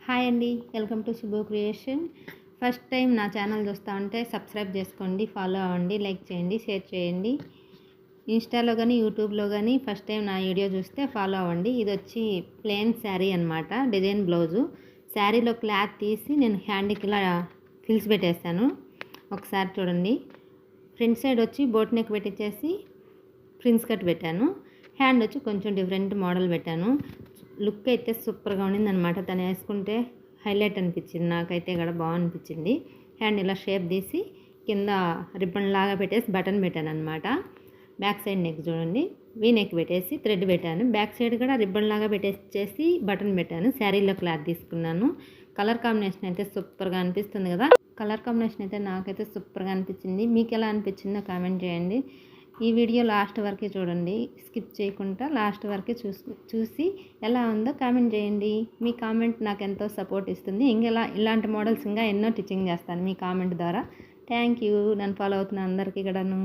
Hi అండి, welcome to Shubho creation. First time నా channel చూస్తూ ఉంటే సబ్స్క్రైబ్ చేసుకోండి, ఫాలో అవ్వండి, లైక్ చేయండి, షేర్ చేయండి. ఇన్స్టాలో కానీ యూట్యూబ్లో కానీ ఫస్ట్ టైం నా వీడియో చూస్తే ఫాలో అవ్వండి. ఇది వచ్చి ప్లెయిన్ శారీ అనమాట, డిజైన్ బ్లౌజు. శారీలో క్లాత్ తీసి నేను హ్యాండ్కి ఇలా ఫిల్స్ పెట్టేస్తాను. ఒకసారి చూడండి. ఫ్రంట్ సైడ్ వచ్చి బోట్ నెక్ పెట్టించేసి ప్రిన్స్ కట్ పెట్టాను. హ్యాండ్ వచ్చి కొంచెం డిఫరెంట్ మోడల్ పెట్టాను. లుక్ అయితే సూపర్గా ఉండిందనమాట. తను వేసుకుంటే హైలైట్ అనిపించింది, నాకైతే కూడా బాగా అనిపించింది. హ్యాండ్ ఇలా షేప్ తీసి కింద రిబ్బన్ లాగా పెట్టేసి బటన్ పెట్టాను అనమాట. బ్యాక్ సైడ్ నెక్ చూడండి, వీ నెక్ పెట్టేసి థ్రెడ్ పెట్టాను. బ్యాక్ సైడ్ కూడా రిబ్బన్ లాగా పెట్టేసి బటన్ పెట్టాను. శారీలో క్లాత్ తీసుకున్నాను. కలర్ కాంబినేషన్ అయితే సూపర్గా అనిపిస్తుంది కదా. కలర్ కాంబినేషన్ అయితే నాకైతే సూపర్గా అనిపించింది. మీకు ఎలా అనిపించిందో కామెంట్ చేయండి. ఈ వీడియో లాస్ట్ వరకే చూడండి, స్కిప్ చేయకుండా లాస్ట్ వరకే చూసి ఎలా ఉందో కామెంట్ చేయండి. మీ కామెంట్ నాకు ఎంతో సపోర్ట్ ఇస్తుంది. ఇలాంటి మోడల్స్ ఇంకా ఎన్నో టీచింగ్ చేస్తాను మీ కామెంట్ ద్వారా. Thank you. నన్ను ఫాలో అవుతున్న అందరికీ కూడాను.